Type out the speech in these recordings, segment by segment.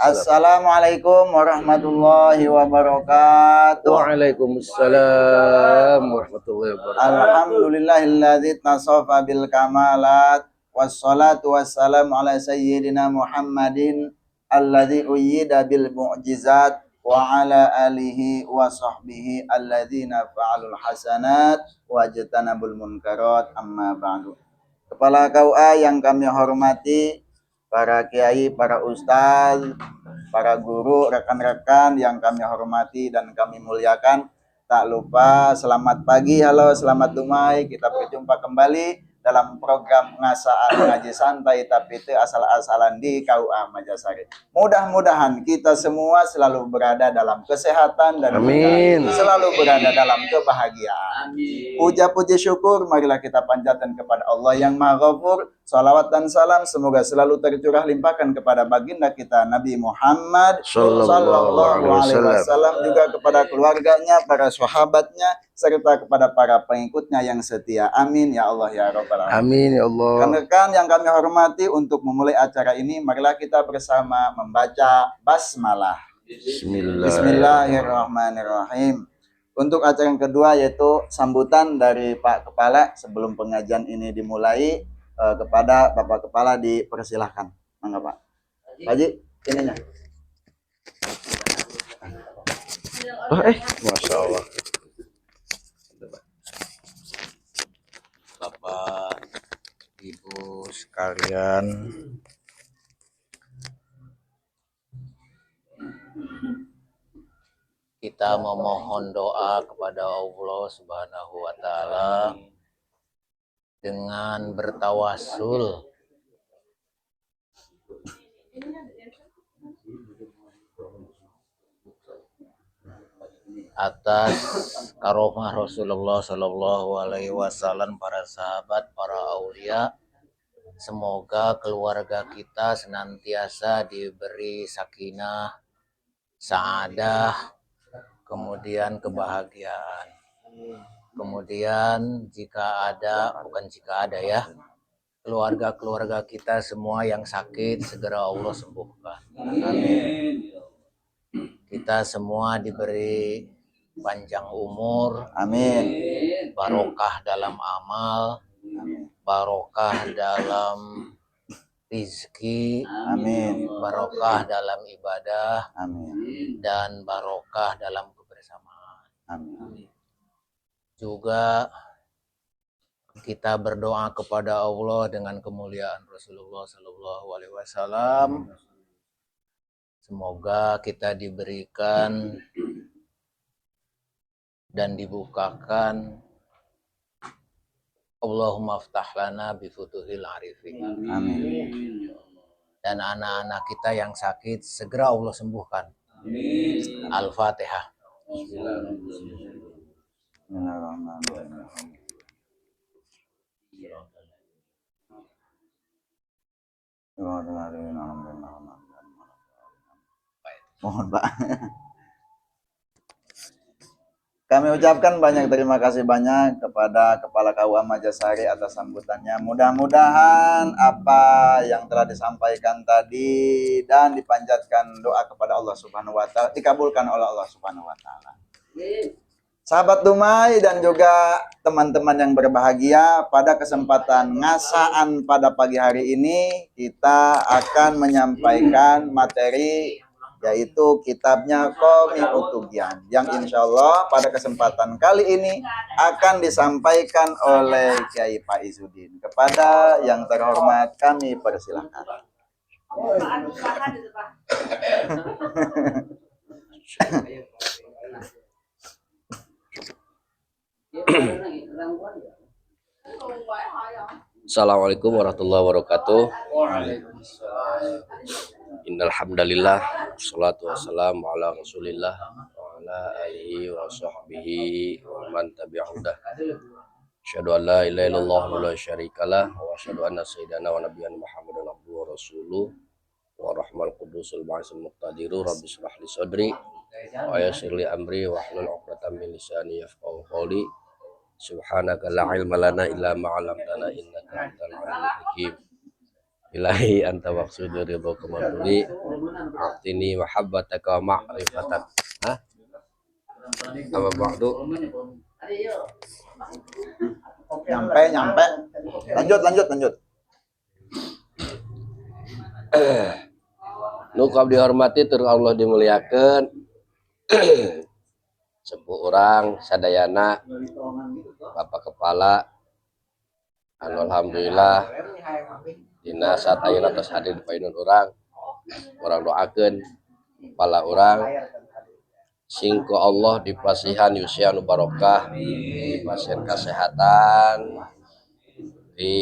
Assalamualaikum warahmatullahi wabarakatuh. Waalaikumsalam warahmatullahi wabarakatuh. Alhamdulillahilladzi tasofa bil kamalat wassalatu wassalamu ala sayyidina Muhammadin alladzi uyyida bil mu'jizat wa ala alihi wa sahbihi alladzina fa'alul hasanat wa jatanabul munkarat amma ba'du. Kepala KUA yang kami hormati, para kiai, para ustaz, para guru, rekan-rekan yang kami hormati dan kami muliakan. Tak lupa selamat pagi, halo, selamat dumai. Kita berjumpa kembali dalam program ngasaan ngaji santai tapi itu asal-asalan di KUA Majasari. Mudah-mudahan kita semua selalu berada dalam kesehatan dan selalu berada dalam kebahagiaan. Puja-puji syukur marilah kita panjatkan kepada Allah yang Maha Ghafur. Salawat dan salam semoga selalu tercurah limpahkan kepada baginda kita Nabi Muhammad sallallahu alaihi wasallam, juga kepada keluarganya, para sahabatnya, serta kepada para pengikutnya yang setia. Amin ya Allah ya Rabbal alamin. Amin ya Allah. Rekan-rekan yang kami hormati, untuk memulai acara ini marilah kita bersama membaca basmalah. Bismillahirrahmanirrahim. Untuk acara yang kedua yaitu sambutan dari Pak Kepala sebelum pengajian ini dimulai. Kepada Bapak Kepala dipersilahkan. Mangga Pak. Haji, ininya. Masya Allah. Bapak, Ibu sekalian, kita memohon doa kepada Allah Subhanahu wa Ta'ala dengan bertawasul atas karomah Rasulullah Sallallahu Alaihi Wasallam, para sahabat, para aulia. Semoga keluarga kita senantiasa diberi sakinah, saadah, kemudian kebahagiaan. Kemudian keluarga-keluarga kita semua yang sakit segera Allah sembuhkan. Amin. Kita semua diberi panjang umur. Amin. Barokah dalam amal. Barokah dalam rizki. Amin. Barokah dalam ibadah. Amin. Dan barokah dalam kebersamaan. Amin. Juga kita berdoa kepada Allah dengan kemuliaan Rasulullah Sallallahu Alaihi Wasallam. Semoga kita diberikan dan dibukakan Allahumma aftah lana bifutuhil arifin. Amin. Dan anak-anak kita yang sakit segera Allah sembuhkan. Amin. Al-Fatihah. Mohon Pak. Kami ucapkan banyak terima kasih banyak kepada Kepala KUA Majasari atas sambutannya. Mudah-mudahan apa yang telah disampaikan tadi dan dipanjatkan doa kepada Allah Subhanahu wa Ta'ala dikabulkan oleh Allah Subhanahu wa Ta'ala. Sahabat Dumai dan juga teman-teman yang berbahagia, pada kesempatan ngasaan pada pagi hari ini kita akan menyampaikan materi yaitu kitabnya Qomi Utubian yang insya Allah pada kesempatan kali ini akan disampaikan oleh Kiai Pak Izzuddin. Kepada yang terhormat kami persilahkan. Assalamualaikum warahmatullahi wabarakatuh. Innal hamdalillah wassalatu wassalamu ala Rasulillah wa ala alihi wa sahbihi wa man tabi'ahudah. Asyhadu an la ilaha illallah wa la syarikalah wa asyhadu anna sayyidana wa nabiyyana Muhammadan abduhu wa rasuluh wa rahmal qudusul ba'sul muqtadiru rabbi shrah li sadri wa yassir li amri wa hlul 'uqdatam min lisani yafqahu qawli. Subhanaka la ilma lana illa ma 'allamtana innaka antal alimul hakim. Ilahi anta waqsudu ridho kemaduri Atini mahabbataka wa ma'rifatak. Hah? Amma ba'du. Nyampe. Lanjut. Nu kab dihormati tur Allah dimuliakeun. Sepuh urang sadayana Bapak Kepala anu alhamdulillah dina saat ayeuna tos hadir di painun urang doakeun kepala urang singko Allah dipasihan yusia anu barokah, dipasihan kesehatan, di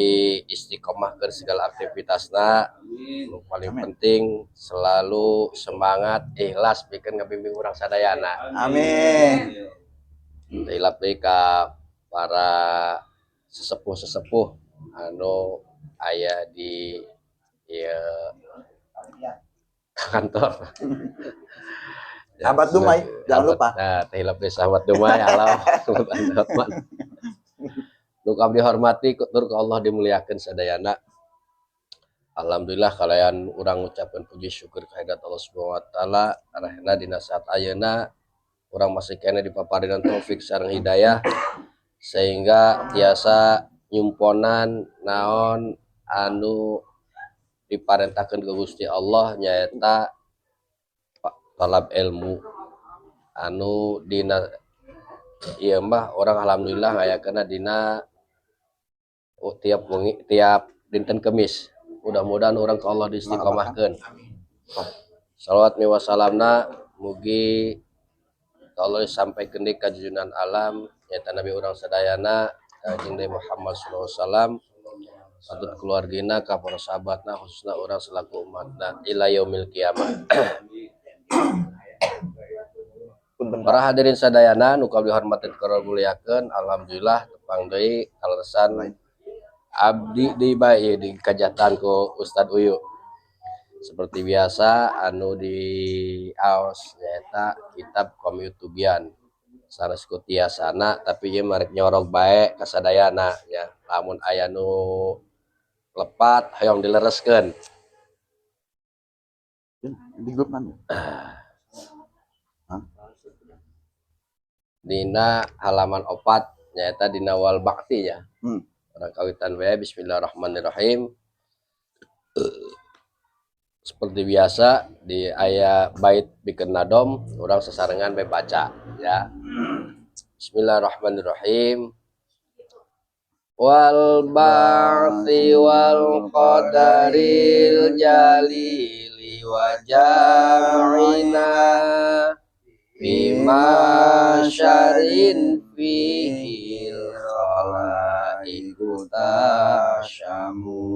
istiqomah ke segala aktivitasna. Nu paling penting selalu semangat ikhlas bikin ngabimbing urang sadayana. Amin. Hilap deui ka para sesepuh anu aya di kantor. Sahabat Dumai, jangan lupa. Nah, hilap deui sahabat Dumai, Allah. Nu abdi hormati tur Allah dimuliakeun sadayana. Alhamdulillah kalayan urang ngucapkeun puji syukur kehadirat Allah Subhanahu wa taala arahna dina saat ayeuna urang masih kene dipaparingan taufik sareng hidayah sehingga tiasa nyumponan naon anu diparentakeun ku Gusti Allah nyaeta talab ilmu anu dina ieu mah urang alhamdulillah ngayakeunna dina tiap dinten Kemis. Mudah-mudahan orang ke Allah diistiqomahkeun. Shalawat wa salamna mugi ka Allah disampaikeun deui ka junjungan alam nyaeta Nabi urang sadayana jeung Nabi Muhammad sallallahu alaihi wasallam satut keluargina ka para sahabatna khususna urang selaku umatna ila yaumil kiamah. Para hadirin sadayana nu kabeh hormatin karo muliakeun alhamdulillah tepang deui kaleresan abdi di bae di kajatan ku Ustadz Uyu. Seperti biasa anu di aos nyaeta kitab Qomiyutubian sanes ku tiasana tapi ieu marek nyorog bae ka sadayana nya lamun aya nu lepat hayong dilereskeun Di grup mana? dina halaman 4 nyaeta dina wal bakti ya. Orang kawitan wae bismillahirrahmanirrahim. Seperti biasa di aya bait bikin nadom orang sesarengan bae baca ya. Bismillahirrahmanirrahim. Wal ba'thi wal qadaril jalili wa jam'ina bima syarin fihil khalaiku tasyamu.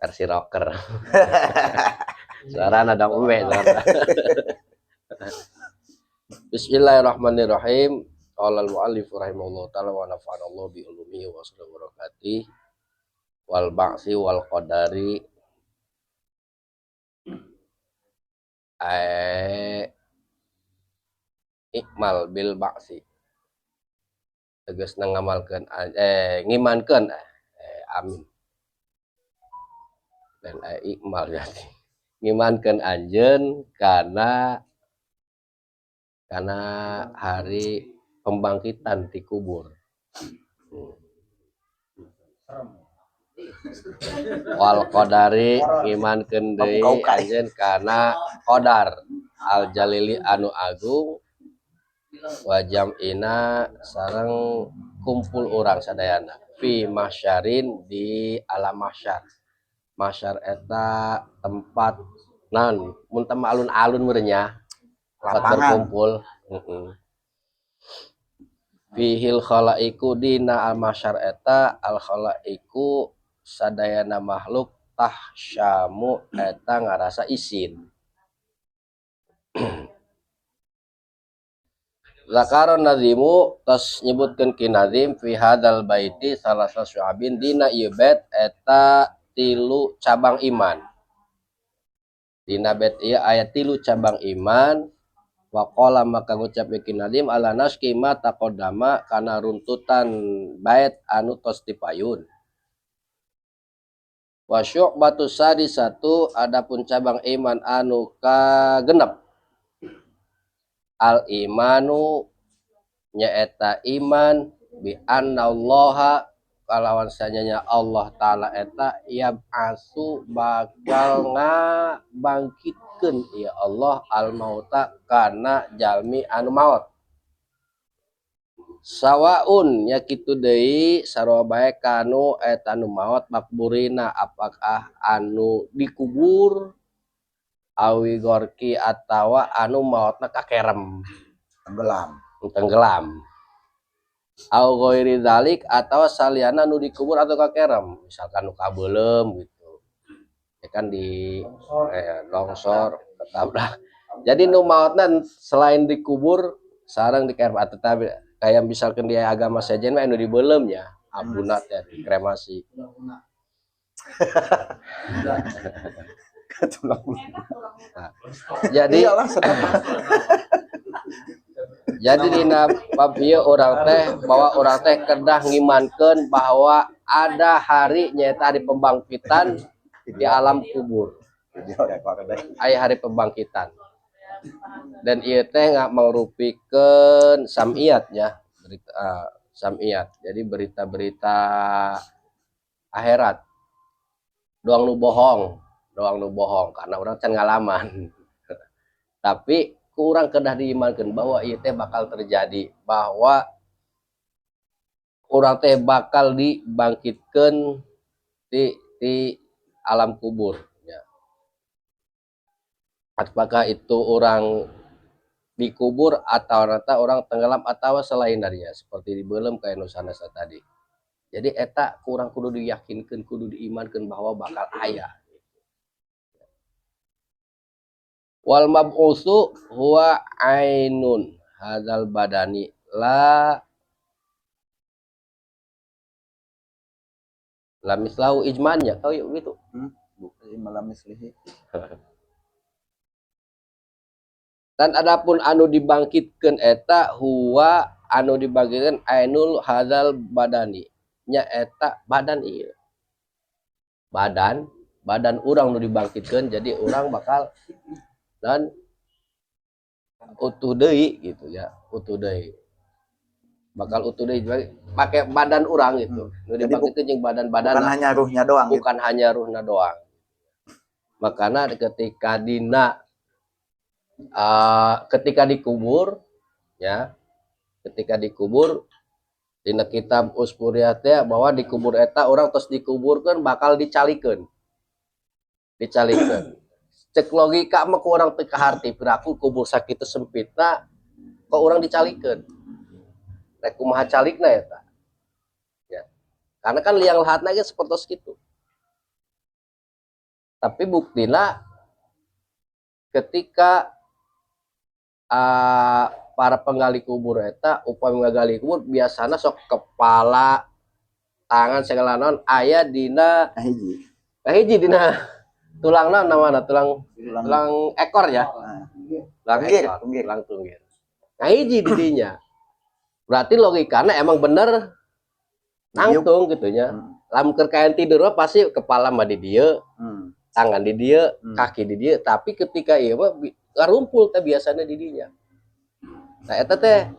Versi rocker. Suara nada uwe suara. Bismillahirrahmanirrahim. Qala al-mu'allif rahimahullah ta'ala wa nafa'ana Allah bi ulumihi wa barakatihi wal ba'si wal qadari ikmal bil ba'si tegasna ngamalkeun ngimankeun amin dan ikmal jadi ngimankeun anjeun kana hari pembangkitan ti kubur. Wal qadari ngimankeun deui anjeun kana qadar al jalili anu agung wa jam'ina sareng kumpul urang sadayana fi mahsyarin di alam mahsyar. Mahsyar eta tempat naon mun teh alun-alun meureun nya tempat berkumpul. Fihil khalaiku dina al mahsyar eta al khalaiku sadayana makhluk tahsyamu eta ngarasa isin. Zakaron nazimu tos nyebutkeun ki nazim fi hadal baiti salasa syu'abin dina ieu bait eta 3 cabang iman. Dina bait ieu aya 3 cabang iman. Wa qala maka ngucap ki nazim ala naski ma taqaddama kana runtutan bait anu tos dipayun. Wa syu'batu sadisatu adapun cabang iman anu kagenep. Al imanu nyaeta iman bi annallaha kalawan sanyanya Allah taala eta yab'asu bakal ngabangkitkeun ya Allah al mauta kana jalmi anu maot. Sawaun nya kitu deui sarua bae kanu eta anu maot makburina apakah anu dikubur awi gorki atawa anu maotna kakerem tenggelam au ghairi dzalik atau saliyana nu dikubur atau kakerem misalkan nu kabeulem gitu ya kan di longsor ketabrak jadi nu maotna selain dikubur sareng dikerem atau kayak misalkan dia agama sejen mah nu dibeulem nya abuna teh dikremasi nah, jadi dina bab ieu urang teh bahwa urang teh kedah ngimankeun bahwa ada hari nyaeta hari pembangkitan di alam kubur. Aya hari pembangkitan. Dan ieu teh mangrumpikeun samiyat ya, berita samiyat. Jadi berita-berita akhirat. Doang nu bohong karena urang can ngalaman. Tapi kurang kedah diimankeun bahwa ieu teh bakal terjadi, bahwa urang teh bakal dibangkitkeun di alam kubur ya. Apakah itu orang dikubur atau rata orang tenggelam atau selain darinya seperti dibeulem kayak nu sanasa tadi. Jadi eta kurang kudu diyakinkeun, kudu diimankeun bahwa bakal aya. Wal mab'usu huwa ainun hadzal badani la mislahu ijmannya kau yuk gitu. Malam mislihi. Dan adapun anu dibangkitkeun eta huwa anu dibangkitkeun ainul hadzal badani nya eta badan ieu. Badan urang nu dibangkitkeun jadi urang bakal dan utuh deui gitu ya, utuh deui. Bakal utuh deui pakai badan urang gitu. Nu dibangkitkeun jeung badan-badan bukan hanya ruhnya doang. Bukan gitu. Hanya ruhna doang. Makana ketika dina ketika dikubur ya, ketika dikubur dina kitab Usfuriyat teh bahwa dikubur eta urang tos dikuburkeun bakal dicalikeun. Cek logika mah ku urang teu kaharti piraku kubur sakitu sempitna kok urang dicalikeun. Rek kumaha calikna eta? Ya. Karena kan liang lahatna ge sapertos kitu. Tapi buktina ketika para penggali kubur eta upami ngagali kubur biasana sok kepala tangan segala naon aya dina hiji dina tulangna namana tulang ekor ya. Tulang tunggir. Nah hiji di dinya. Berarti logikana emang bener nangtung gitu nya. Lamun keur kaen tidur mah pasti kepala mah di dieu, tangan di dieu, kaki di dieu, tapi ketika ieu mah ngarumpul teh biasana di dinya. Nah eta teh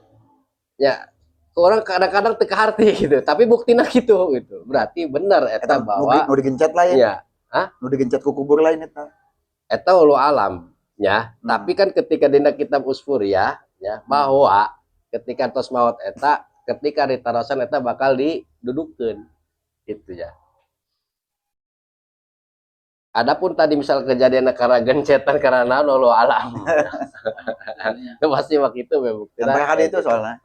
ya orang kadang-kadang teu kaharti gitu, tapi buktina gitu. Berarti bener eta bahwa nu digencet lain. Ya. Nu digencet ku kubur lain eta. Eta ulu alam ya. Tapi kan ketika dina kitab Usfuriyah ya bahwa ketika tos maot eta ketika ditarasan eta bakal didudukeun gitu ya. Adapun tadi misal kejadian karena gencetan karena naon ulu alam. Itu pasti waktu itu sampai hari itu soalnya.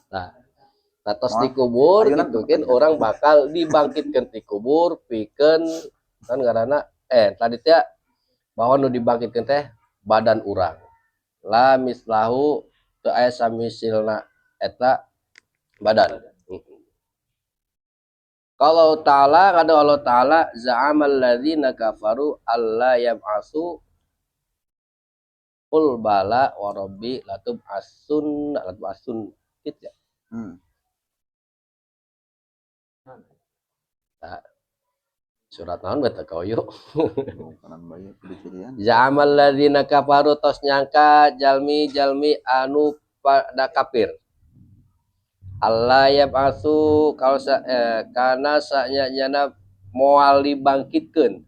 Nah, tos dikubur gitu kan orang bakal dibangkitkeun ti kubur pikeun kan ngaranna tadi teh bahwa nu dibangkitkeun teh badan urang. La mislahu teu aya samisilna eta badan. Kalau ta'ala kada Allah ta'ala za'amal ladzina kafaru alla yab'asu qul bala wa rabbi latub'asun gitu ya. Nah, Surat naon beta kau yuk. Kanan bayi pilihan. Za'amal ladzina kafaru tos nyangka jalmi anu pada kafir. Allah yab'atsu kana sanyana moal dibangkitkeun.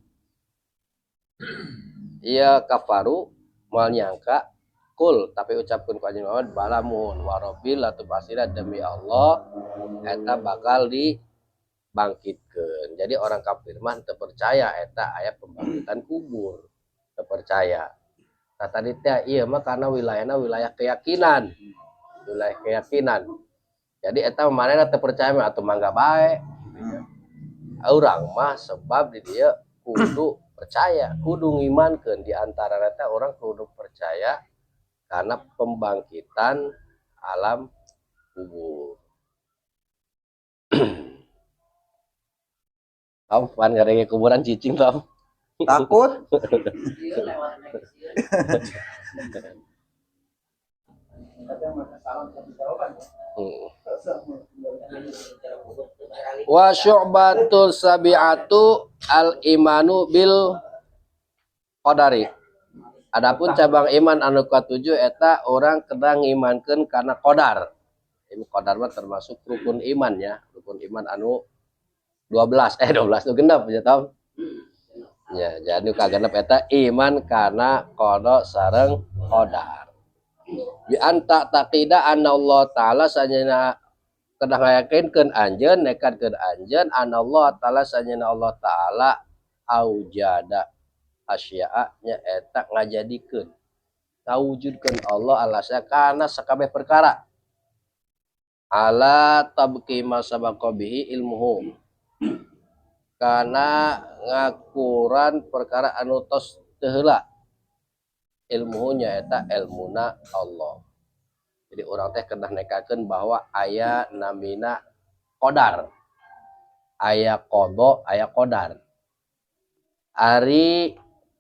Ia kafaru moal nyangka kul tapi ucapkeun ku anjeun Muhammad balamun warobil atuh pasira demi Allah eta bakal dibangkitkeun. Jadi orang kafir mah teu percaya eta aya pembangkitan kubur. Teu percaya. Nah tadi teh ieu mah karena wilayahna wilayah keyakinan. Wilayah keyakinan. Jadi eta manehna teu percaya mah atuh mangga bae. Urang mah sebab di dieu kudu percaya, kudu ngimankeun di antara eta orang kudu percaya karena pembangkitan alam kubur. Tom, pan ngarenge kuburan cicing Tom. Takut? Wa syu'batul sabi'atu al-imanu bil qadari. Adapun cabang iman anu katujuh eta orang kedang ngimankeun karena qadar. Ini qadar mah termasuk rukun iman ya, rukun iman anu 12 tuh genep ya Tom. Ya, jadi kagenep eta iman karena qada sareng qadar. Bi anta taqida anna Allah taala sanyana kedah ngayakinkeun anjeun nekatkeun anjeun anna Allah taala sanyana Allah taala aujada asya'a nya eta ngajadikeun ngawujudkeun Allah alasya kana sakabeh perkara ala tabqi masabaqa bihi ilmuhu kana ngakuran perkara anu tos teu heula ilmuhu nya eta ilmuna Allah. Jadi orang teh kedah nekakeun bahwa aya namina qadar. Aya qada, aya qadar. Ari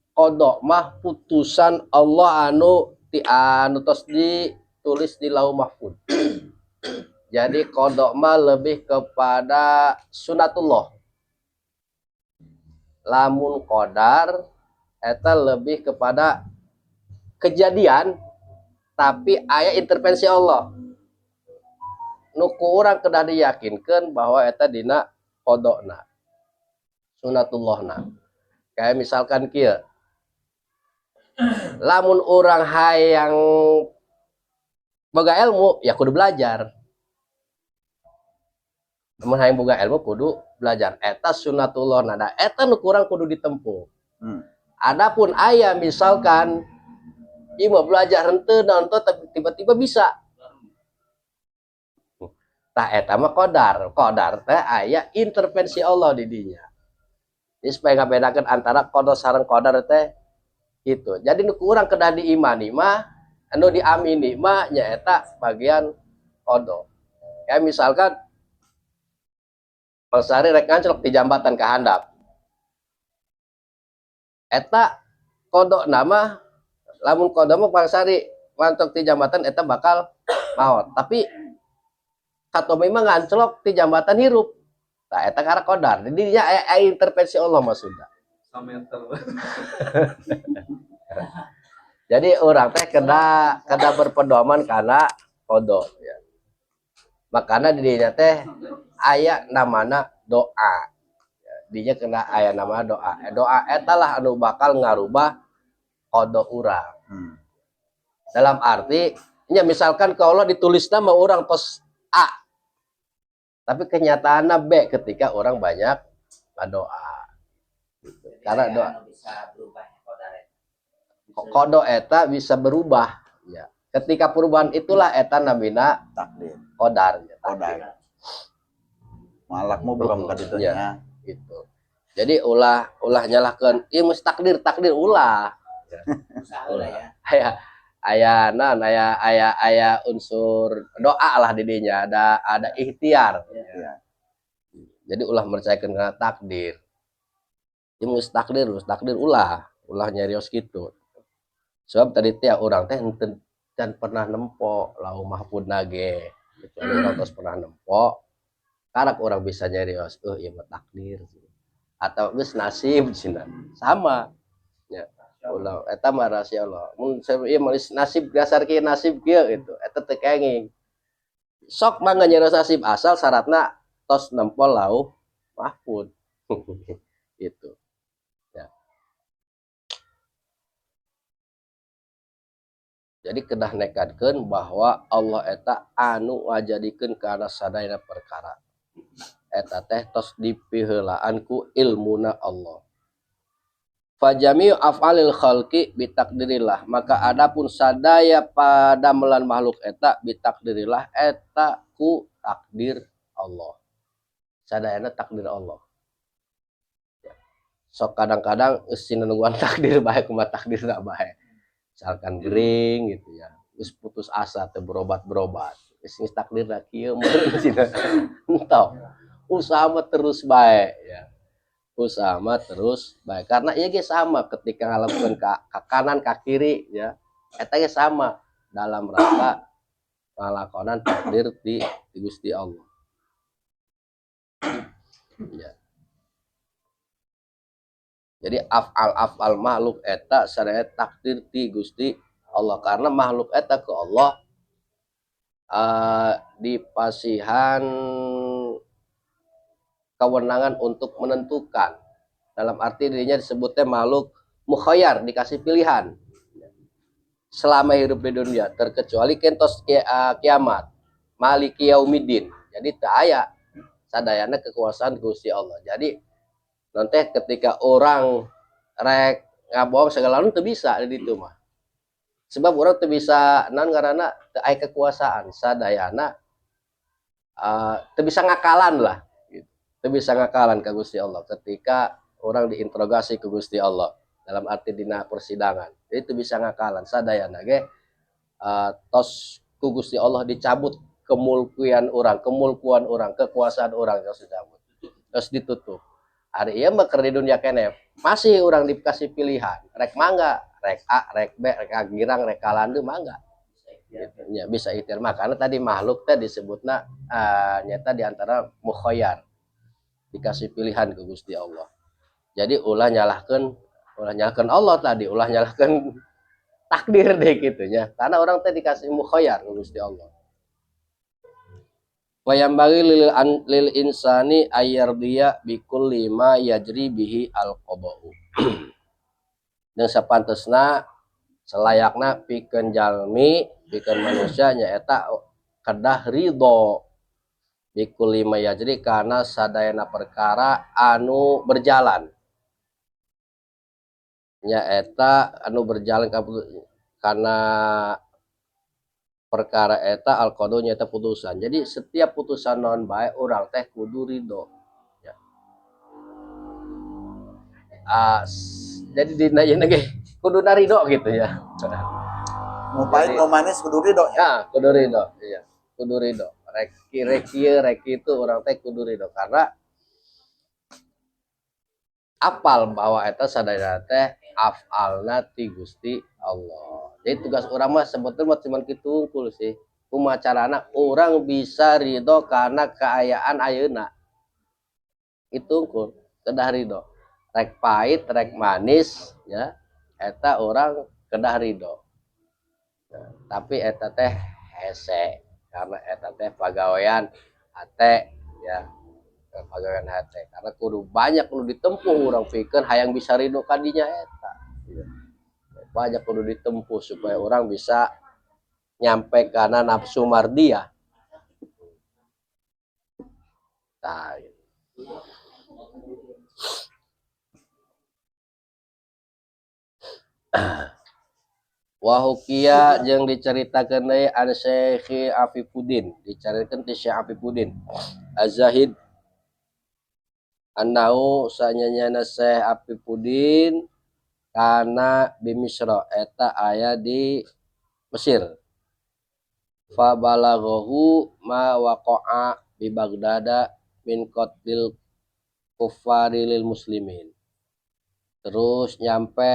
qada mah putusan Allah anu tos ditulis di Lauh Mahfuz. Jadi qada mah lebih kepada sunatullah. Lamun qadar eta lebih kepada kejadian tapi aya intervensi Allah. Nu ku urang kedah diyakinkeun bahwa eta dina qadana. Sunatullahna. Kayak misalkan kieu. Lamun urang hayang boga ilmu ya kudu belajar. Lamun hayang boga ilmu kudu belajar. Eta sunatullahna. Da eta nu kurang kudu ditempuh. Adapun aya misalkan ieu mah belajar henteu nonton tapi tiba-tiba bisa. Tah eta mah qadar. Qadar teh aya intervensi Allah di dinya. Jadi supaya ngabedakeun antara qada sareng qadar teh gitu. Jadi nu kurang kedah diimani mah anu diamini mah nyaeta bagian qada. Ya misalkan Bang Sari rek nganclok di jambatan ka handap. Eta qada nama lamun qada mah Bang Sari nganclok di jambatan eta bakal maot. Tapi katomi mah nganclok di jambatan hirup. Nah eta karena qadar. Jadi nya aya intervensi Allah mah sudah. Jadi orang teh kena berpedoman karena qada ya. Makana di dinya teh aya namana doa. Ya, dinya kena aya nama doa. Doa eta lah anu bakal ngarubah qada urang. Dalam arti nya misalkan kalau ditulis nama orang tos A. Tapi kenyataannya B ketika orang banyak berdoa. Karena doa qada eta bisa berubah ya. Ketika perubahan itulah eta namina Takdir. qadar ya, Qadar. Malakmu belum ka ditu nya. Gitu. Jadi ulah nyalahkeun ieu mesti takdir ulah. Ya. Aya unsur doa lah di dinya, ada ikhtiar. Ya. Jadi ulah mercayakeun kana takdir. Ieu mesti takdir ulah nyarios kitu. Sebab tadi teh urang teh dan pernah nempo Lauh Mahfuz nage. Kecuali orang tos pernah nempo, karak orang bisa nyarios, ieu mah takdir. atau geus nasib cina sama ya ulah eta mah rahasia Allah mun ieu nasib dasar kieu nasib kieu gitu eta teu kenging sok mangga nyeros nasib asal syaratna tos nempel lauh mahfud gitu ya. Jadi kedah nekadkeun bahwa Allah eta anu ngajadikeun kana sadayana perkara eta teh tos dipiheulaan ku ilmuna Allah. Fajami'u af'alil khalqi bitakdirillah maka adapun sadaya padamelan makhluk eta bitakdirillah eta ku takdir Allah. Sadayana takdir Allah. Sok kadang-kadang geus sinenungguan takdir bae kumaha takdirna bae. Misalkan gering gitu ya. Geus putus asa teu berobat-berobat. Geus takdirna kieu meureun cenah. Entah. Usaha mah terus bae ya. Usaha mah terus bae. Karena ieu ge sama ketika ngalakukeun ka kanan ka kiri ya. Eta ge sama dalam rangka ngalakonan takdir di Gusti Allah. Ya. Jadi afal makhluk eta sadaya takdir ti Gusti Allah karena makhluk eta ke Allah dipasihan kewenangan untuk menentukan dalam arti dirinya disebutnya makhluk mukhayyar dikasih pilihan selama hidup di dunia terkecuali kentos kiamat maliki yaumiddin jadi teu aya sadayana kekuasaan Gusti Allah jadi nanti ketika orang rek ngabohong segala nu teu bisa di ditu mah. Sebab orang teu bisa naon ngaranna teu aya kekuasaan sadayana teu bisa ngakalan lah gitu. Teu bisa ngakalan ka Gusti Allah ketika orang diinterogasi ke Gusti Allah dalam arti dina persidangan. Jadi teu bisa ngakalan sadayana ge tos ku Gusti Allah dicabut kemulkuan orang, kekuasaan orang tos dicabut. Tos ditutup. Hari iya mah keur di dunia keneh masih orang dikasih pilihan rek mangga rek A rek B rek girang rek kalandu mangga gitu ya bisa ikhtiar mah karena tadi makhluk teh disebutna nyata diantara mukhayyar dikasih pilihan ke Gusti Allah jadi ulah nyalahkeun Allah tadi ulah nyalahkeun takdir deh gitu nya karena orang teh dikasih mukhayyar ke Gusti Allah Wayam bagi lil insani ayardiya bikul lima yajri bihi al qada'u. Dan sapantesna selayakna pikeun jalmi, pikeun manusia nyaeta kedah ridho bikul lima yajri karena sadayana perkara anu berjalan. Nyaeta anu berjalan karena perkara eta al-qadau nyata putusan. Jadi setiap putusan non baik orang teh kudu ridho. Ya. Jadi dina ieu ge kudu ridho gitu ya. Mau pahit mau manis kudu ridho ya. Ya, kudu ridho. Iya. Kudu ridho. Rek itu orang teh kudu ridho karena apal bahwa eta sadaya teh afalna ti Gusti Allah. Jadi tugas orang mah sebetulnya cuma kitu unggul sih. Kumaha carana orang bisa ridho karena keayaan ayeuna. Itu unggul, kedah ridho. Rek pahit, rek manis ya. Eta orang kedah ridho. Nah, tapi eta teh hese karena eta teh pagawean hate ya. Pagawean hate karena kudu banyak kudu ditempuh orang pikeun hayang bisa ridho kadinya eta. Banyak kudu ditempuh supaya orang bisa nyampe karena nafsu mardia. Nah, Wahukia yang diceritakan deui an Syekh Afifuddin diceritakan ti Syekh Afifuddin Az-Zahid annahu sanyanyana Syekh Afifuddin kana di Misra eta aya di Mesir fa balaghahu ma waqa'a bi Baghdad min qatlil kuffari lil muslimin terus nyampe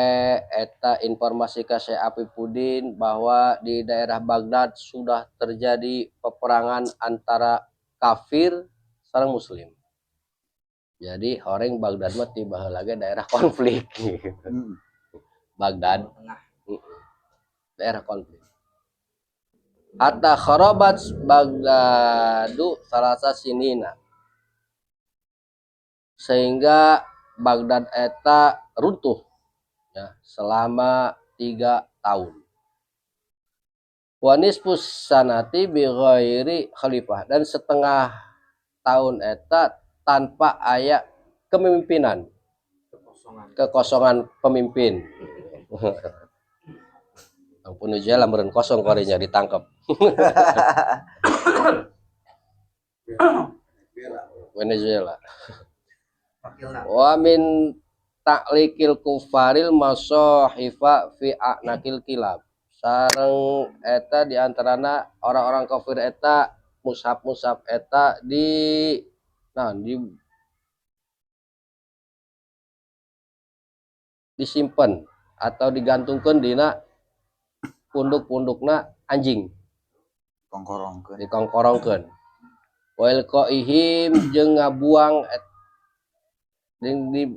eta informasi ke Syekh Afifuddin bahwa di daerah Baghdad sudah terjadi peperangan antara kafir sareng muslim Jadi horeng Baghdad mah tiba lagi daerah konflik. Baghdad daerah konflik. Hatta kharabat Baghdadu salasa sinina. Sehingga Baghdad eta runtuh ya, selama 3 tahun. Wa nisfus sanati bi ghairi khalifah, dan setengah tahun eta tanpa aya kepemimpinan, kekosongan pemimpin. Ampun aja lamberan kosong korinya ditangkap. Venezuela. Wa min ta'likil kufaril masahifa fi a'nakil kilab. Sareng eta diantarana orang-orang kafir eta mushaf-mushaf eta disimpan atau digantungkan dina punduk-pundukna anjing, dikongkorongkeun. Wa ilqaihim jeung ngabuang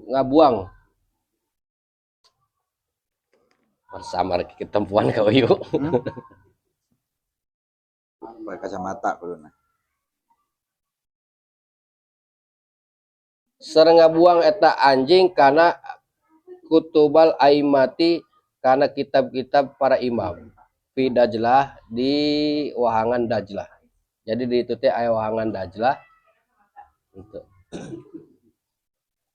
ngabuang bersama ketempuan ka uyu. Kacamata kuduna. Sareng ngabuang eta anjing kana kutubal aimati, kana kitab-kitab para imam fi Dajlah, di wahangan Dajlah. Jadi di itu teh aya wahangan Dajlah. Gitu.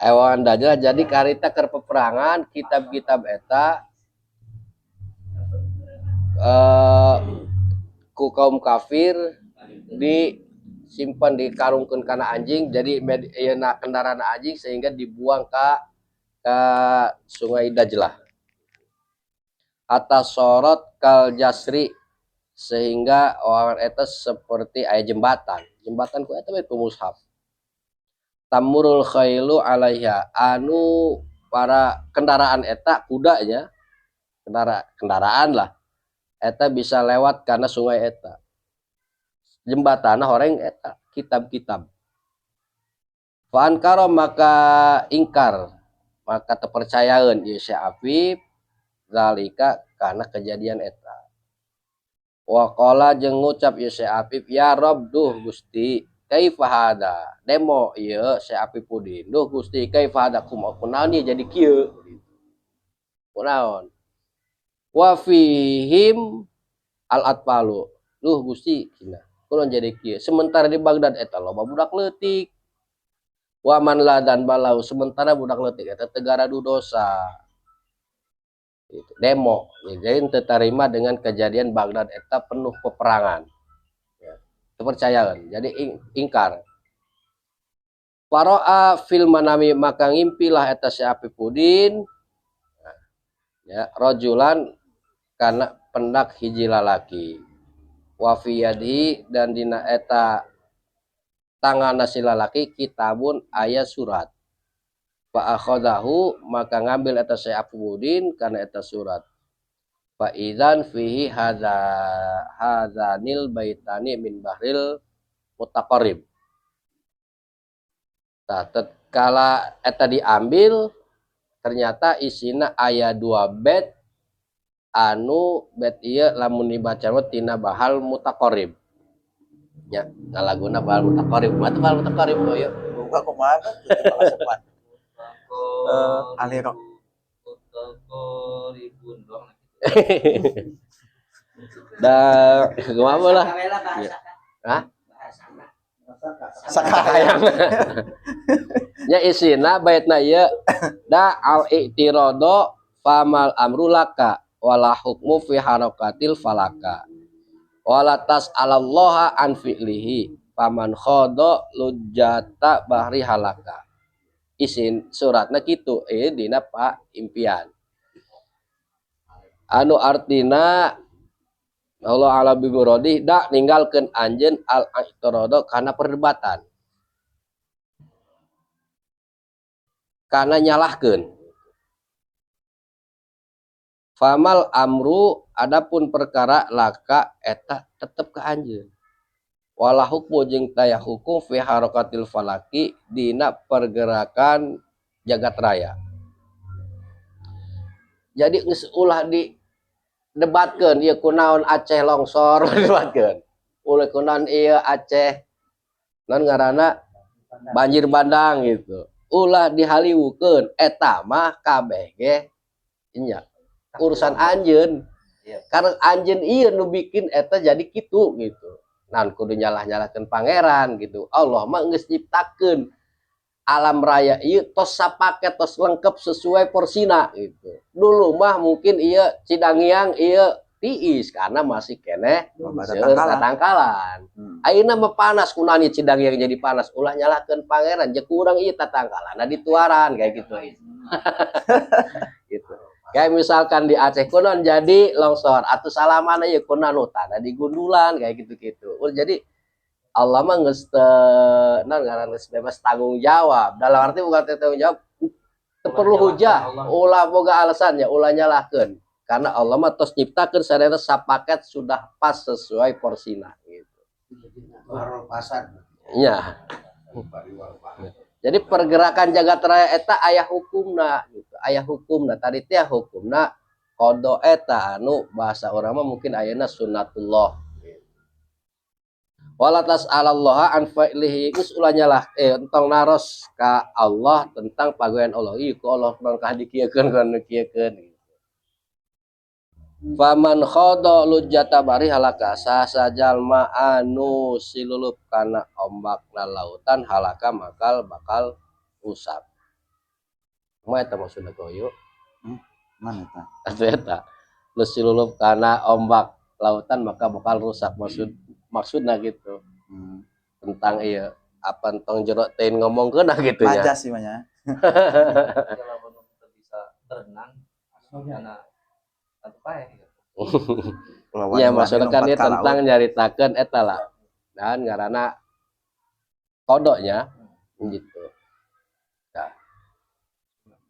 Wahangan Dajlah jadi karita keur peperangan kitab-kitab eta ku kaum kafir disimpan, dikarungkeun kana anjing, jadi ayeuna kendaraan anjing sehingga dibuang ke sungai Dajlah. Atas sorot kal jasri, sehingga orang eta seperti aya jembatan ku eta itu mushaf. Tamurul khailu alaiha, anu para kendaraan eta kudanya, kendaraan lah eta bisa lewat karena sungai eta. Jembatan horeng eta kitab-kitab. Fa ankara, maka ingkar, maka terpercayaeun ieu Syekh Afif zalika karena kejadian eta. Wa qala jeung ngucap ieu Syekh Afif, ya Rabb, duh Gusti, kaifa hada, demo ieu Syekh Afifuddin, duh Gusti, kaifa hada, kumaha jadi kieu, kunaon. Wa fihim al atfalu, duh Gusti cenah kunaon jadi kieu, sementara di Baghdad eta loba budak leutik. Wa man ladan balau, sementara budak leutik eta teu garadu dosa. Itu demo, jadi terima dengan kejadian Baghdad eta penuh peperangan. Ya, kepercayaan, jadi ingkar. Paro'a fil manami, maka ngimpilah eta Syekh Afifuddin ya rajulan kana pendak hiji lalaki. Wa fi yadihi, dan dina eta tanganna si lalaki kitabun aya surat. Fa akhadahu, maka ngambil eta Syekh Afifuddin kana eta surat. Fa idzan fihi hadzanil baitani min bahril mutaqarrib. Nah, tatkala eta diambil, ternyata isina aya 2 bait anu bait ieu lamun dibaca tina bahal mutaqarrib. Ya, ngalaguna bahal mutaqarrib. Mata bahal mutaqarrib ieu. Buka kumaha sepan. Aliro. Da kumaha lah. Hah? Sakayang. Nya isina baitna ieu da al i'tirado famal amru laka wala hukmu fi harakatil falaka wala tas'alallaha an fi'lihi faman khada lujata bahri halaka. Isin suratna kitu dina Pak impian anu artina Allah ala bimuradi, da ninggalkeun anjeun al i'tirado kana perdebatan, kana nyalahkeun. Famal amru, adapun perkara laka eta tetep ke anjeun. wala hukmu jeung taya hukum fi harakatil falaki dina pergerakan jagat raya. Jadi geus ulah di debatkeun ieu kunaon Aceh longsor debatkeun. Ulah kunaon ieu Aceh non ngaranna banjir bandang gitu. Ulah dihaliwukeun eta mah kabeh ge nya urusan anjeun. Karena anjeun ieu nu bikin eta jadi kitu gitu. Nan kudu nyalah-nyalahkeun pangeran gitu. Allah mah geus nyiptakeun alam raya ieu tos sapaket tos lengkap sesuai porsina gitu. Dulu mah mungkin ieu Cidangiang ieu tiis karena masih keneh seueur tatangkalan. Ayeuna mah panas kunani Cidangiang jadi panas, ulah nyalahkeun pangeran jeung urang ieu tatangkalanna dituaran kayak gitu. Gitu. Kayak misalkan di Aceh kunaon jadi longsor atuh salaman ieu kunaon tanah di gundulan kayak gitu-gitu. Jadi Allah mah geus geus bebas tanggung jawab. Dalam arti bukan tanggung jawab teu perlu hujah, ulah boga alasannya, ulah nyalahkeun. Karena Allah mah tos nyiptakeun sareana sapaket sudah pas sesuai porsina gitu. Nya. Jadi pergerakan jagat raya eta aya hukumna gitu. Aya hukumna tadi teh hukumna qada eta anu bahasa urang mah mungkin ayeuna sunnatullah. Walatas Allah an fa'lihi geus ulah nyalah entong naros ka Allah tentang pagawean Allah. Ieu ku Allah mangka dikiekeun kana kiekeun. Faman khada lujjata bari halaka sajalma anu silulup kana ombakna lautan halaka bakal rusak. Moal eta maksudna koyo. Mana eta? Eta. Nu silulup kana ombak lautan maka bakal rusak maksudna gitu. Tentang iya apa entong jero tein ngomongkeun gitu nya. Majas sih mah Kalau belum bisa berenang karena atuh pae. Ya maksudna kan ieu tentang nyaritakeun eta lah. Dan ngaranna kodonya gitu. Nah.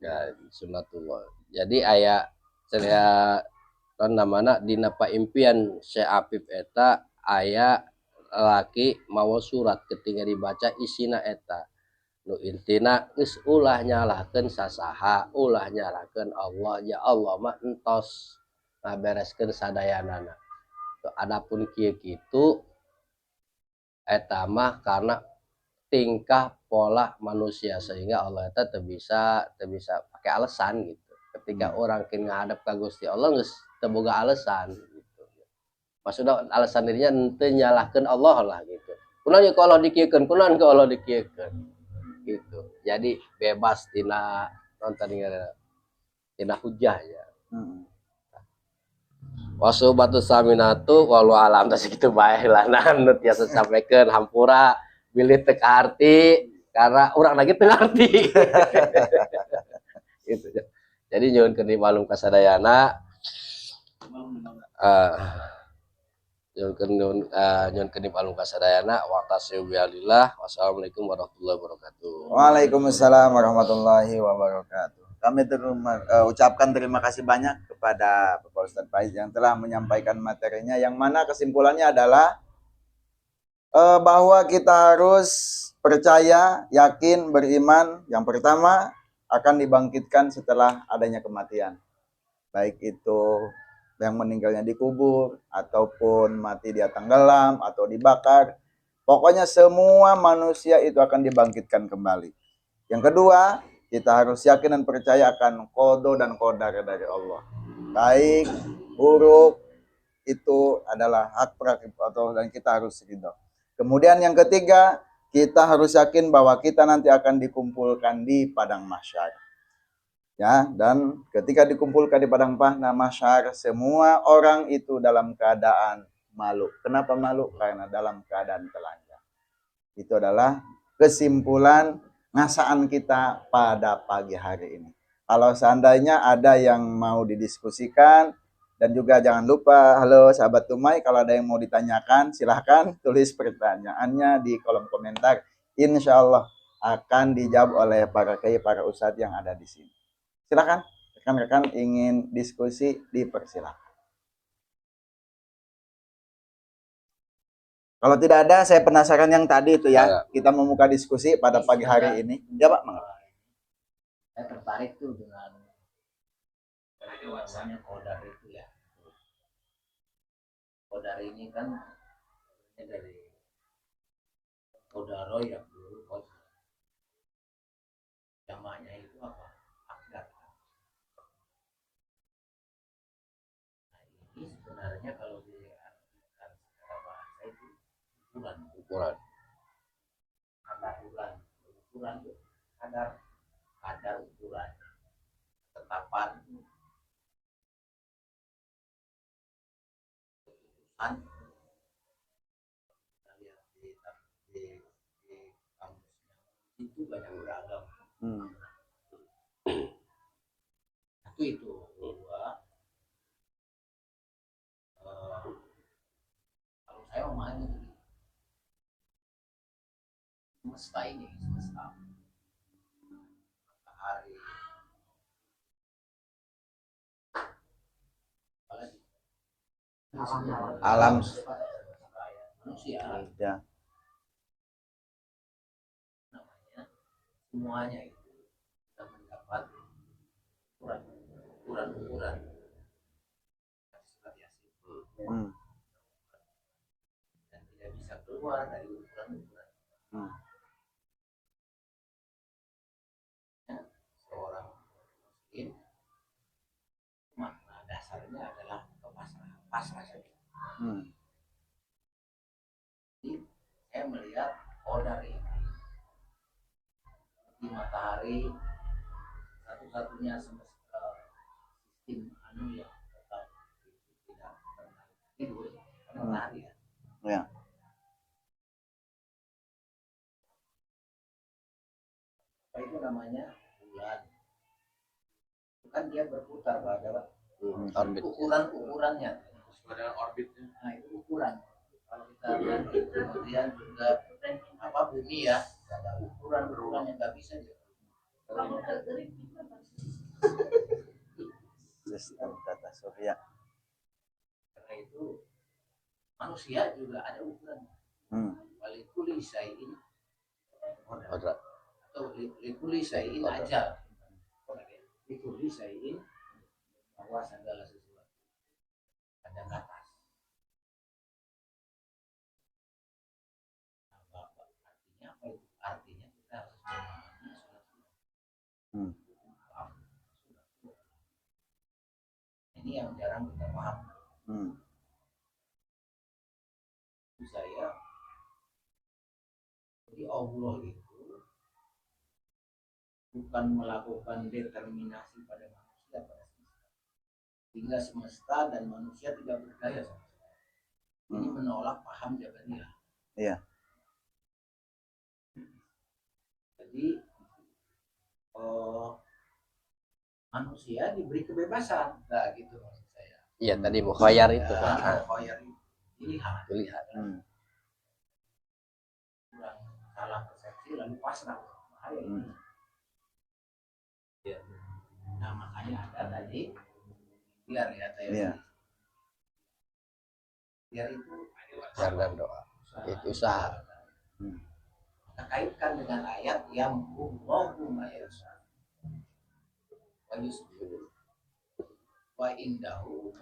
Ya sunnatullah. Jadi aya saya namana dina paimpian Syekh Apip eta aya laki mawa surat ketika dibaca isina eta nu intina geus ulah nyalahkeun sasaha ulah nyalahkeun Allah ya Allah mah entos ngabereskeun sadayanana. Adapun kieu kitu eta mah karena tingkah pola manusia sehingga Allah eta teu bisa pakai alasan gitu. Ketika orang kin ngadep ka Gusti Allah geus teu boga alasan gitu. Maksudna alasan dirinya teu nyalahkeun Allah lah gitu. Kunaon ku Allah dikiekeun, kunaon ku Allah dikiekeun. Gitu. Jadi bebas tina tina hujah ya. Wasubatu saminatu walau alam tas kitu bae lah nu tiasa sampaikeun hampura bilih teu kaharti karena urang lagi teu ngarti. Gitu. Jadi nyuhunkeun dimaklum ka sadayana nyuhunkeun dimaklum ka sadayana wa tasawwubillah. Wassalamualaikum warahmatullahi wabarakatuh. Waalaikumsalam warahmatullahi wabarakatuh. Kami ucapkan terima kasih banyak kepada Bapak Ustadz Faiz yang telah menyampaikan materinya, yang mana kesimpulannya adalah bahwa kita harus percaya, yakin, beriman. Yang pertama akan dibangkitkan setelah adanya kematian, baik itu yang meninggalnya dikubur ataupun mati dia tenggelam atau dibakar. Pokoknya semua manusia itu akan dibangkitkan kembali. Yang kedua, kita harus yakin dan percaya akan qada dan qadar dari Allah. Baik, buruk, itu adalah hak prerogatif Allah dan kita harus ridho. Kemudian yang ketiga, kita harus yakin bahwa kita nanti akan dikumpulkan di padang mahsyar. Ya, dan ketika dikumpulkan di padang mahsyar, semua orang itu dalam keadaan malu. Kenapa malu? Karena dalam keadaan telanjang. Itu adalah kesimpulan ngasaan kita pada pagi hari ini. Kalau seandainya ada yang mau didiskusikan, dan juga jangan lupa, halo sahabat Tumai, kalau ada yang mau ditanyakan, silahkan tulis pertanyaannya di kolom komentar. Insya Allah akan dijawab oleh para kiai, para ustadz yang ada di sini. Silahkan, rekan-rekan ingin diskusi, dipersilahkan. Kalau tidak ada, saya penasaran yang tadi itu ya. Mangga. Kita membuka diskusi pada pagi hari ini. Ya Pak, mangga. Saya tertarik tuh dengan namanya kodar itu ya. Kodar ini kan dari kodaro yang dulu kodar. Jamaknya itu apa? Akdar. Nah, ini sebenarnya kalau diartikan secara bahasa itu ukuran. Kadar ukuran itu kadar ukuran ketetapan keputusan. Kita lihat di kamusnya itu banyak beragam. Satu itu dua. Kalau saya memahami semesta ini, semesta matahari, apalagi Alam. manusia, Ya. namanya semuanya itu kita mendapat ukuran sifat Yasin dan tidak bisa keluar dari ukuran-ukuran. Seorang muslim makna dasarnya adalah kepasrahan, pasrah saja. Jadi saya melihat kodar ini di matahari satu-satunya semesta sistem yang tetap tidak pernah tidur matahari ya. Ya. Apa itu namanya bulan? Itu kan dia berputar pada Orbit. ukurannya. Ada orbitnya. Nah itu ukuran. Kalau kita lihat kemudian juga apa bumi ya ada ukuran yang nggak bisa dia. Sistem tata surya. Karena itu manusia juga ada ukuran. Walikuli syai'in Kodrat. atau likuli syai'in ajal. Likuli syai'in bahwa segala sesuatu ada batas. Artinya apa itu? Artinya kita harus memahami ini yang jarang kita paham. Saya jadi Allah itu bukan melakukan determinasi pada manusia pada semesta hingga semesta dan manusia tidak berdaya sama sekali. Ini menolak paham Jabariyah. Iya. Jadi manusia diberi kebebasan, nah gitu maksud saya. Iya tadi mukhayyar itu Pak. Mukhayyar pilihan. Kurang salah persepsi lalu pasrah, bahaya ini. Ya. Nah makanya ada tadi biar ya Iya. biar itu Dan doa. Itu usaha. kita kaitkan dengan ayat yang Allahu mayasa wa yusbihu wa indahu.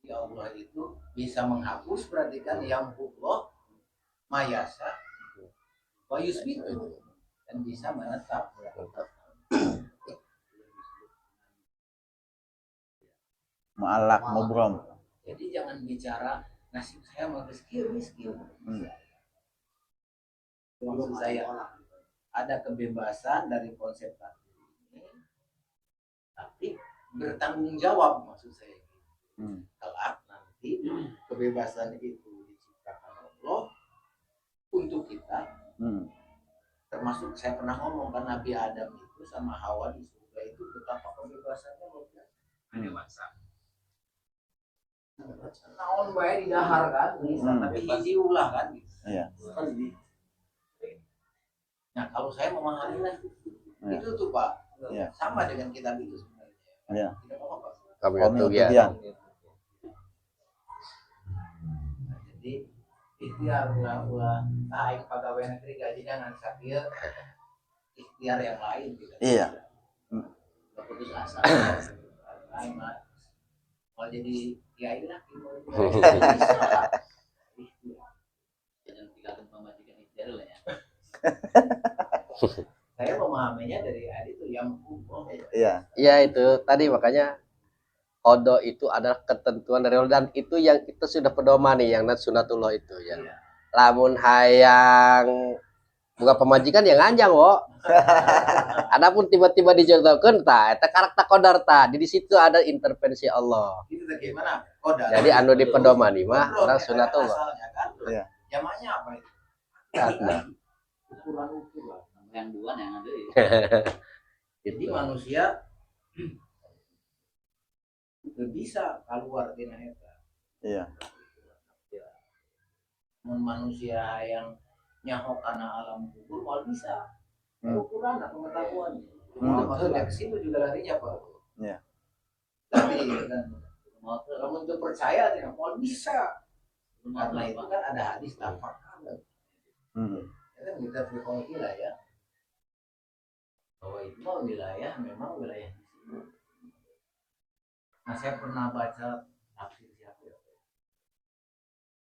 Ya Allah itu bisa menghapus, berarti kan yang Allah mayasa wa yusbihu dan bisa menetap. Mu'allaq mubrom. Jadi jangan bicara nasib saya mau miskin. Maksud saya ada kebebasan dari konsep takdir ini, tapi bertanggung jawab maksud saya. Kelak nanti kebebasan itu diciptakan Allah untuk kita. Termasuk saya pernah ngomong kan Nabi Adam itu sama Hawa di surga itu betapa kebebasannya luar biasa. Naon bae di dahar kan, tapi hiji ulah kan gitu. Iya. Nah kalau saya memahaminya itu tuh Pak, sama dengan kitab itu sebenarnya. Iya. Tidak apa-apa. Kami itu ya. Jadi ikhtiar ulah aing pegawai negeri gajinya ngan sakit, ikhtiar yang lain gitu. Iya. Nggak putus asa. Aing mah mau jadi kiai lah gitu. Jangan tinggalkan pemajikan ikhtiar lah ya. Saya memahaminya dari Adi itu yang hukum. Iya. Iya itu tadi makanya qada itu adalah ketentuan dari Allah, dan itu yang itu sudah pedoman nih yang sunatullah itu ya. Lamun hayang buka pemajikan yang anjang wo. Adapun tiba-tiba dicontohkan ta eta karakter qadar ta. Di situ ada intervensi Allah. Itu bagaimana? Qadar. Jadi anu di pedomani mah orang sunatullah. Asalnya kan. Iya. Jamanya apa itu? Karena Ukuran-ukuran. Yang dua yang ada ya. Jadi gitu. manusia itu bisa keluar tina eta. Iya. Manusia yang nyahok karena alam kubur mal bisa. Ukuran pengetahuan. Maksudnya ke situ juga larinya Pak. Iya. Tapi kan kalau untuk percaya tidak mau bisa. Karena itu kan ada hadis tafakan. Itu kita berkomunikasi ya. Bahwa itu mah wilayah memang wilayah di sini. Nah saya pernah baca tafsir siapa ya.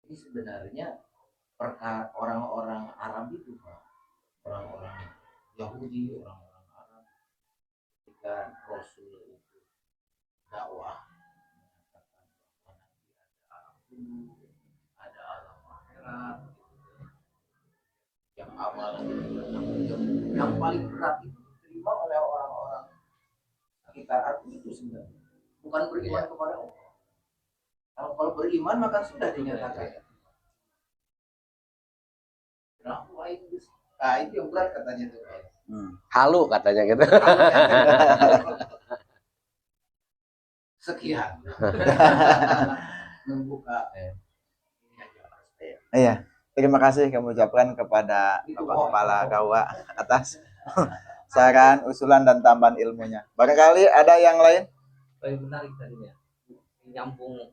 Ini sebenarnya perkara orang-orang Arab itu Pak, orang-orang Yahudi, orang-orang Arab ketika Rasul itu dakwah mengatakan bahwa nanti ada alam kubur, ada alam akhirat, yang amalan yang paling berat itu diterima oleh orang-orang sekitar Arab itu sebenarnya bukan beriman kepada Allah. Kalau beriman maka sudah dinyatakan. Nah itu yang berat katanya tuh. Halu katanya gitu. Sekian. Membuka. Iya. Terima kasih kami ucapkan kepada Bapak Kepala KUA atas saran, usulan dan tambahan ilmunya. Barangkali ada yang lain? Paling menarik tadinya nyambung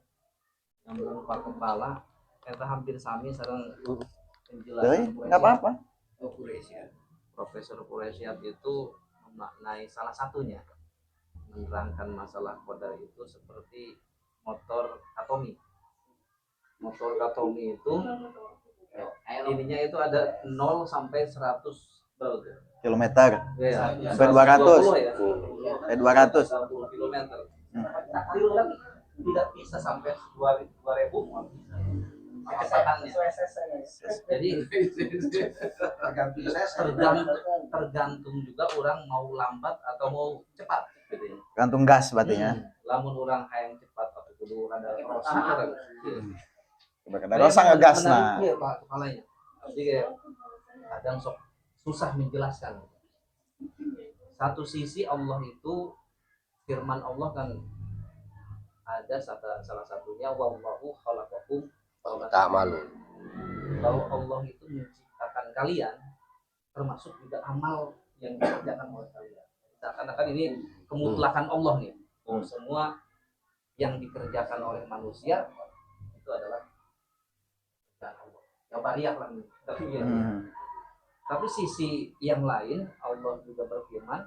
Pak Kepala kita hampir sami sareng penjelasan Nggak apa-apa. Profesor Quraisyat itu memaknai salah satunya menerangkan masalah qadar itu seperti motor atomi. Motor atomi itu ininya itu ada 0 sampai 100 Kilometer. ya, Sampai 200. ya. 200. 120 kilometer. Takdir kan tidak bisa sampai 2000 kecepatannya. Jadi tergantung juga orang mau lambat atau mau cepat gitu ya. Gantung gas berarti ya. Lamun orang hayang cepat atau kudu ada rosa. Ada rasa ngegas nah. Iya Pak kepalanya. Jadi kayak kadang sok susah menjelaskan. Satu sisi Allah itu firman Allah kan ada salah satunya wallahu khalaqakum Ta'malun. bahwa Allah itu menciptakan kalian termasuk juga amal yang dikerjakan oleh kalian. Seakan-akan ini kemutlakan Allah nih. Bahwa semua yang dikerjakan oleh manusia itu adalah kerjaan Allah. Ya bariak lah nih. Tapi sisi yang lain Allah juga berfirman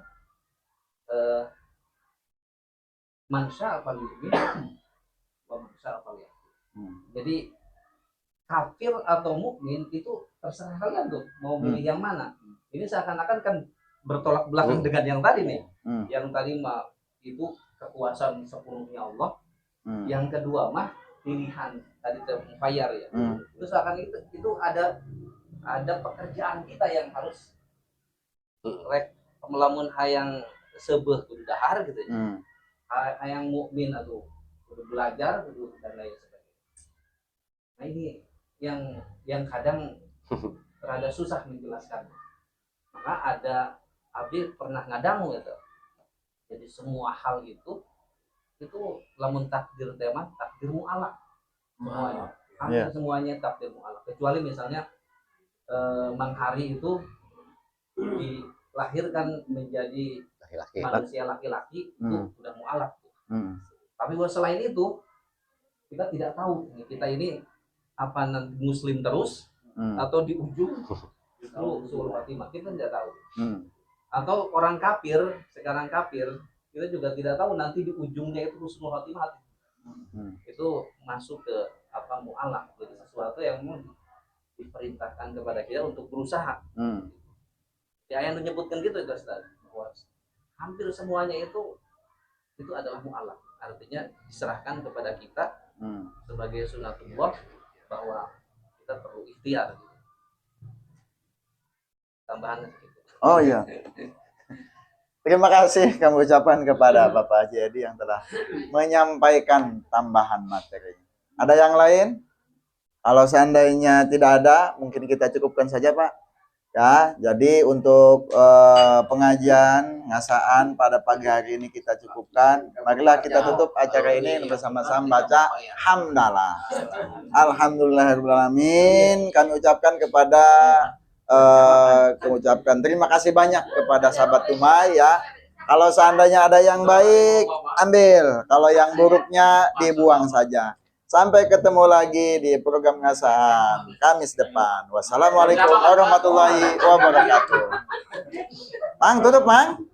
man syaa falyu'min wa man syaa falyakfur. Jadi kafir atau mukmin itu terserah kalian tuh mau pilih yang mana. Ini seakan-akan kan bertolak belakang dengan yang tadi nih. Yang tadi mah itu kekuasaan sepenuhnya Allah. Yang kedua mah pilihan tadi terbayar ya. Itu seakan itu ada pekerjaan kita yang harus melamun hayang sebeh kudu dahar gitu ya. Hayang mukmin atau kudu belajar kudu dan lain sebagainya. Nah ini yang kadang rada susah menjelaskan. Maka ada abdi pernah ngadangu gitu. Jadi semua hal itu lamun takdir tema takdir mu'alaq semuanya. Hampir semuanya takdir mu'alaq. Kecuali misalnya Mang Hari itu dilahirkan menjadi manusia laki-laki itu udah mu'alaq. Tapi buat selain itu kita tidak tahu kita ini apa nanti muslim terus atau di ujung justru suul khotimah, kita tidak tahu. Atau orang kafir, sekarang kafir, kita juga tidak tahu nanti di ujungnya itu husnul khotimah. Itu masuk ke apa mu'alaq, jadi sesuatu yang diperintahkan kepada kita untuk berusaha. Ya yang menyebutkan gitu itu Ustaz, bahwa hampir semuanya itu adalah mu'alaq, artinya diserahkan kepada kita sebagai sunatullah, bahwa kita perlu ikhtiar. Tambahan gitu. Oh iya. Terima kasih kami ucapkan kepada Bapak Haji Edi yang telah menyampaikan tambahan materi. Ada yang lain? Kalau seandainya tidak ada, mungkin kita cukupkan saja Pak. Ya, jadi untuk pengajian ngasaan pada pagi hari ini kita cukupkan. Marilah kita tutup acara ini bersama-sama baca hamdalah. Alhamdulillahirobbilalamin. Kami ucapkan kepada terima kasih banyak kepada sahabat Tumai ya. Kalau seandainya ada yang baik, ambil. Kalau yang buruknya dibuang saja. Sampai ketemu lagi di program ngasaan Kamis depan. Wassalamualaikum warahmatullahi wabarakatuh. Mang, tutup Mang.